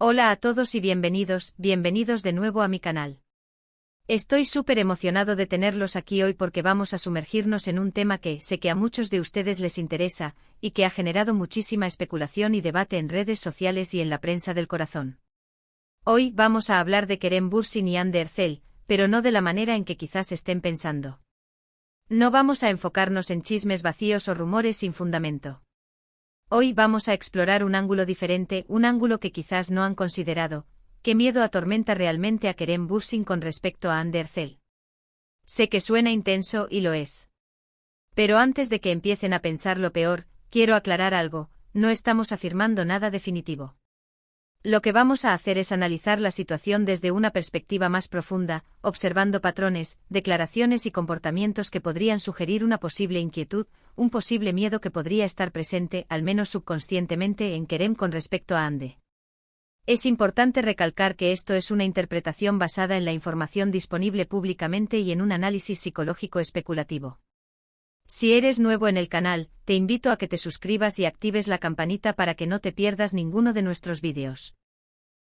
Hola a todos y bienvenidos de nuevo a mi canal. Estoy súper emocionado de tenerlos aquí hoy porque vamos a sumergirnos en un tema que sé que a muchos de ustedes les interesa, y que ha generado muchísima especulación y debate en redes sociales y en la prensa del corazón. Hoy vamos a hablar de Kerem Bürsin y Hande Erçel, pero no de la manera en que quizás estén pensando. No vamos a enfocarnos en chismes vacíos o rumores sin fundamento. Hoy vamos a explorar un ángulo diferente, un ángulo que quizás no han considerado. ¿Qué miedo atormenta realmente a Kerem Bürsin con respecto a Hande Erçel? Sé que suena intenso y lo es. Pero antes de que empiecen a pensar lo peor, quiero aclarar algo: no estamos afirmando nada definitivo. Lo que vamos a hacer es analizar la situación desde una perspectiva más profunda, observando patrones, declaraciones y comportamientos que podrían sugerir una posible inquietud, un posible miedo que podría estar presente, al menos subconscientemente, en Kerem con respecto a Hande. Es importante recalcar que esto es una interpretación basada en la información disponible públicamente y en un análisis psicológico especulativo. Si eres nuevo en el canal, te invito a que te suscribas y actives la campanita para que no te pierdas ninguno de nuestros vídeos.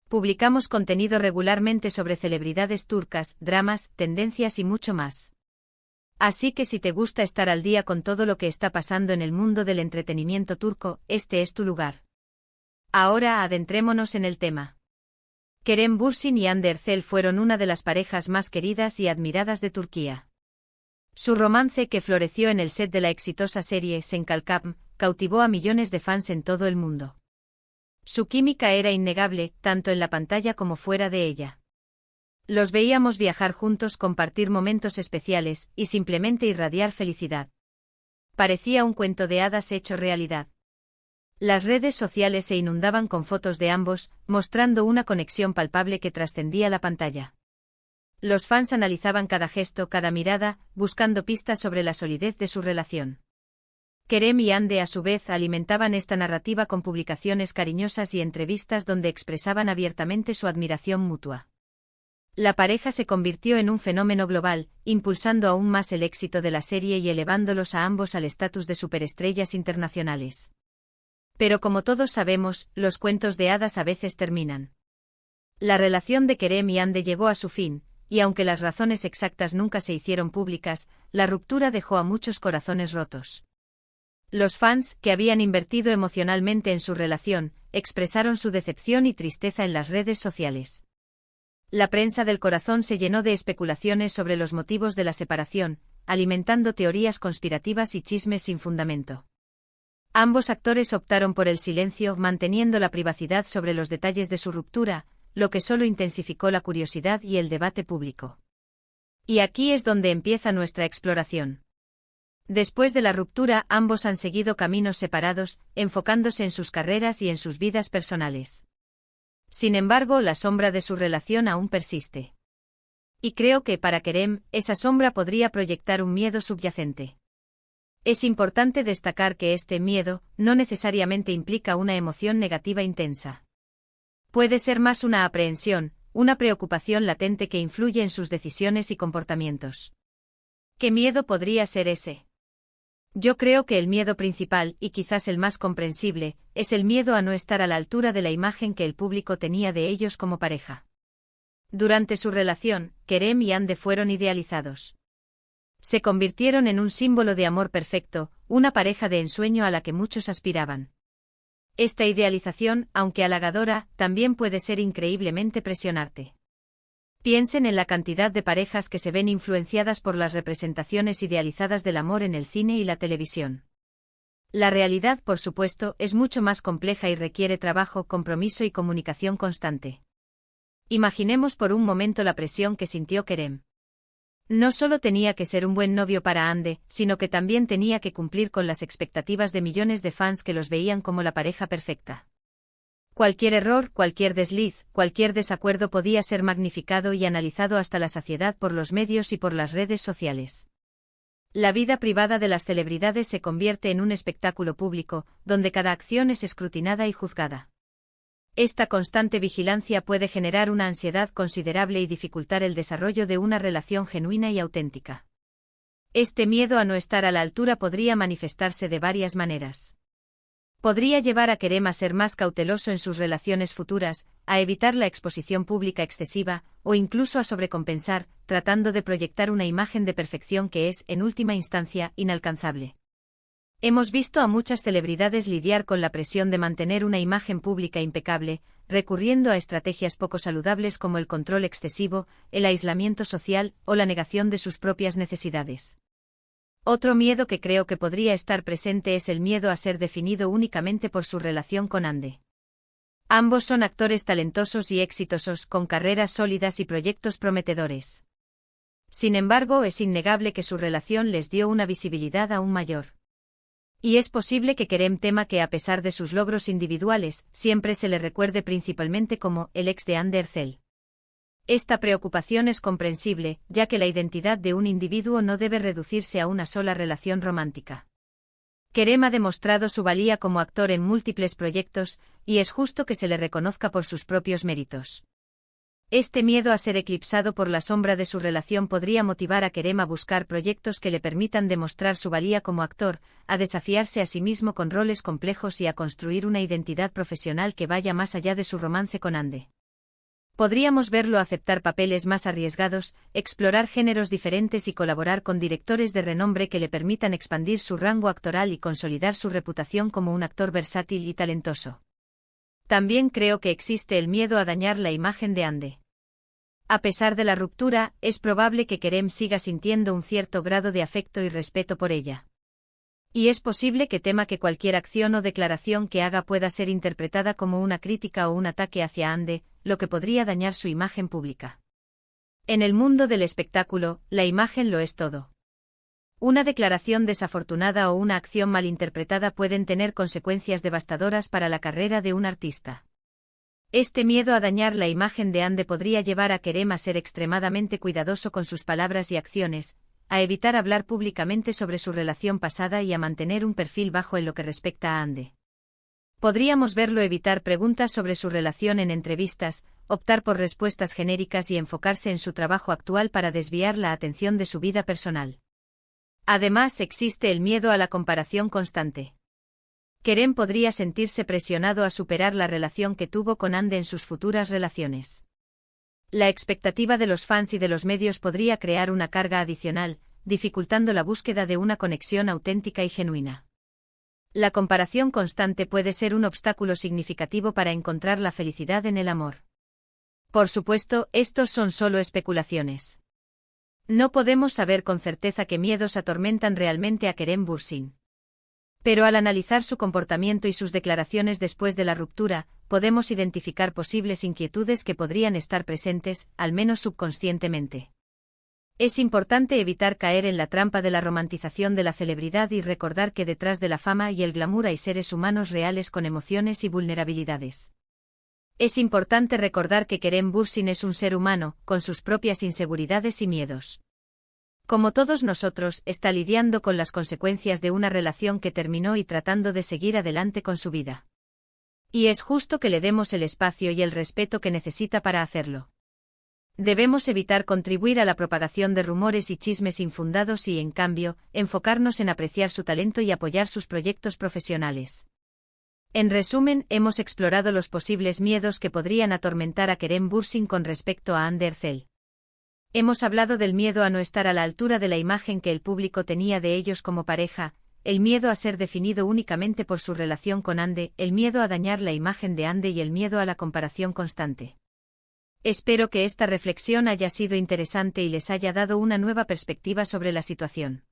Publicamos contenido regularmente sobre celebridades turcas, dramas, tendencias y mucho más. Así que si te gusta estar al día con todo lo que está pasando en el mundo del entretenimiento turco, este es tu lugar. Ahora adentrémonos en el tema. Kerem Bürsin y Hande Erçel fueron una de las parejas más queridas y admiradas de Turquía. Su romance, que floreció en el set de la exitosa serie Sen Kalkam, cautivó a millones de fans en todo el mundo. Su química era innegable, tanto en la pantalla como fuera de ella. Los veíamos viajar juntos, compartir momentos especiales, y simplemente irradiar felicidad. Parecía un cuento de hadas hecho realidad. Las redes sociales se inundaban con fotos de ambos, mostrando una conexión palpable que trascendía la pantalla. Los fans analizaban cada gesto, cada mirada, buscando pistas sobre la solidez de su relación. Kerem y Hande, a su vez, alimentaban esta narrativa con publicaciones cariñosas y entrevistas donde expresaban abiertamente su admiración mutua. La pareja se convirtió en un fenómeno global, impulsando aún más el éxito de la serie y elevándolos a ambos al estatus de superestrellas internacionales. Pero como todos sabemos, los cuentos de hadas a veces terminan. La relación de Kerem y Hande llegó a su fin, y aunque las razones exactas nunca se hicieron públicas, la ruptura dejó a muchos corazones rotos. Los fans, que habían invertido emocionalmente en su relación, expresaron su decepción y tristeza en las redes sociales. La prensa del corazón se llenó de especulaciones sobre los motivos de la separación, alimentando teorías conspirativas y chismes sin fundamento. Ambos actores optaron por el silencio, manteniendo la privacidad sobre los detalles de su ruptura, lo que solo intensificó la curiosidad y el debate público. Y aquí es donde empieza nuestra exploración. Después de la ruptura, ambos han seguido caminos separados, enfocándose en sus carreras y en sus vidas personales. Sin embargo, la sombra de su relación aún persiste. Y creo que, para Kerem, esa sombra podría proyectar un miedo subyacente. Es importante destacar que este miedo no necesariamente implica una emoción negativa intensa. Puede ser más una aprehensión, una preocupación latente que influye en sus decisiones y comportamientos. ¿Qué miedo podría ser ese? Yo creo que el miedo principal, y quizás el más comprensible, es el miedo a no estar a la altura de la imagen que el público tenía de ellos como pareja. Durante su relación, Kerem y Hande fueron idealizados. Se convirtieron en un símbolo de amor perfecto, una pareja de ensueño a la que muchos aspiraban. Esta idealización, aunque halagadora, también puede ser increíblemente presionante. Piensen en la cantidad de parejas que se ven influenciadas por las representaciones idealizadas del amor en el cine y la televisión. La realidad, por supuesto, es mucho más compleja y requiere trabajo, compromiso y comunicación constante. Imaginemos por un momento la presión que sintió Kerem. No solo tenía que ser un buen novio para Hande, sino que también tenía que cumplir con las expectativas de millones de fans que los veían como la pareja perfecta. Cualquier error, cualquier desliz, cualquier desacuerdo podía ser magnificado y analizado hasta la saciedad por los medios y por las redes sociales. La vida privada de las celebridades se convierte en un espectáculo público, donde cada acción es escrutinada y juzgada. Esta constante vigilancia puede generar una ansiedad considerable y dificultar el desarrollo de una relación genuina y auténtica. Este miedo a no estar a la altura podría manifestarse de varias maneras. Podría llevar a Kerem a ser más cauteloso en sus relaciones futuras, a evitar la exposición pública excesiva, o incluso a sobrecompensar, tratando de proyectar una imagen de perfección que es, en última instancia, inalcanzable. Hemos visto a muchas celebridades lidiar con la presión de mantener una imagen pública impecable, recurriendo a estrategias poco saludables como el control excesivo, el aislamiento social o la negación de sus propias necesidades. Otro miedo que creo que podría estar presente es el miedo a ser definido únicamente por su relación con Ande. Ambos son actores talentosos y exitosos, con carreras sólidas y proyectos prometedores. Sin embargo, es innegable que su relación les dio una visibilidad aún mayor. Y es posible que Kerem tema que a pesar de sus logros individuales, siempre se le recuerde principalmente como el ex de Hande Erçel. Esta preocupación es comprensible, ya que la identidad de un individuo no debe reducirse a una sola relación romántica. Kerem ha demostrado su valía como actor en múltiples proyectos, y es justo que se le reconozca por sus propios méritos. Este miedo a ser eclipsado por la sombra de su relación podría motivar a Kerem a buscar proyectos que le permitan demostrar su valía como actor, a desafiarse a sí mismo con roles complejos y a construir una identidad profesional que vaya más allá de su romance con Ande. Podríamos verlo aceptar papeles más arriesgados, explorar géneros diferentes y colaborar con directores de renombre que le permitan expandir su rango actoral y consolidar su reputación como un actor versátil y talentoso. También creo que existe el miedo a dañar la imagen de Ande. A pesar de la ruptura, es probable que Kerem siga sintiendo un cierto grado de afecto y respeto por ella. Y es posible que tema que cualquier acción o declaración que haga pueda ser interpretada como una crítica o un ataque hacia Ande, lo que podría dañar su imagen pública. En el mundo del espectáculo, la imagen lo es todo. Una declaración desafortunada o una acción malinterpretada pueden tener consecuencias devastadoras para la carrera de un artista. Este miedo a dañar la imagen de Ande podría llevar a Kerem a ser extremadamente cuidadoso con sus palabras y acciones, a evitar hablar públicamente sobre su relación pasada y a mantener un perfil bajo en lo que respecta a Ande. Podríamos verlo evitar preguntas sobre su relación en entrevistas, optar por respuestas genéricas y enfocarse en su trabajo actual para desviar la atención de su vida personal. Además, existe el miedo a la comparación constante. Kerem podría sentirse presionado a superar la relación que tuvo con Ande en sus futuras relaciones. La expectativa de los fans y de los medios podría crear una carga adicional, dificultando la búsqueda de una conexión auténtica y genuina. La comparación constante puede ser un obstáculo significativo para encontrar la felicidad en el amor. Por supuesto, estos son solo especulaciones. No podemos saber con certeza qué miedos atormentan realmente a Kerem Bürsin. Pero al analizar su comportamiento y sus declaraciones después de la ruptura, podemos identificar posibles inquietudes que podrían estar presentes, al menos subconscientemente. Es importante evitar caer en la trampa de la romantización de la celebridad y recordar que detrás de la fama y el glamour hay seres humanos reales con emociones y vulnerabilidades. Es importante recordar que Kerem Bürsin es un ser humano, con sus propias inseguridades y miedos. Como todos nosotros, está lidiando con las consecuencias de una relación que terminó y tratando de seguir adelante con su vida. Y es justo que le demos el espacio y el respeto que necesita para hacerlo. Debemos evitar contribuir a la propagación de rumores y chismes infundados y, en cambio, enfocarnos en apreciar su talento y apoyar sus proyectos profesionales. En resumen, hemos explorado los posibles miedos que podrían atormentar a Kerem Bürsin con respecto a Hande Erçel. Hemos hablado del miedo a no estar a la altura de la imagen que el público tenía de ellos como pareja, el miedo a ser definido únicamente por su relación con Ande, el miedo a dañar la imagen de Ande y el miedo a la comparación constante. Espero que esta reflexión haya sido interesante y les haya dado una nueva perspectiva sobre la situación.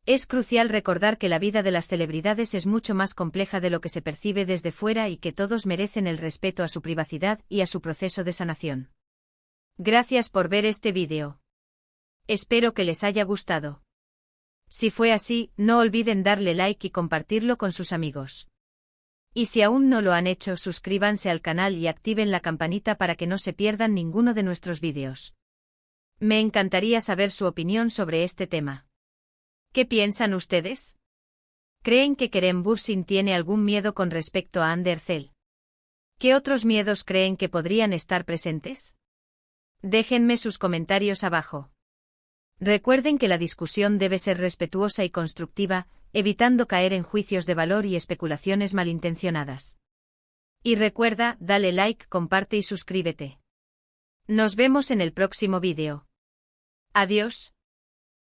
Es crucial recordar que la vida de las celebridades es mucho más compleja de lo que se percibe desde fuera y que todos merecen el respeto a su privacidad y a su proceso de sanación. Gracias por ver este vídeo. Espero que les haya gustado. Si fue así, no olviden darle like y compartirlo con sus amigos. Y si aún no lo han hecho, suscríbanse al canal y activen la campanita para que no se pierdan ninguno de nuestros vídeos. Me encantaría saber su opinión sobre este tema. ¿Qué piensan ustedes? ¿Creen que Kerem Bürsin tiene algún miedo con respecto a Hande Erçel? ¿Qué otros miedos creen que podrían estar presentes? Déjenme sus comentarios abajo. Recuerden que la discusión debe ser respetuosa y constructiva, evitando caer en juicios de valor y especulaciones malintencionadas. Y recuerda, dale like, comparte y suscríbete. Nos vemos en el próximo vídeo. Adiós.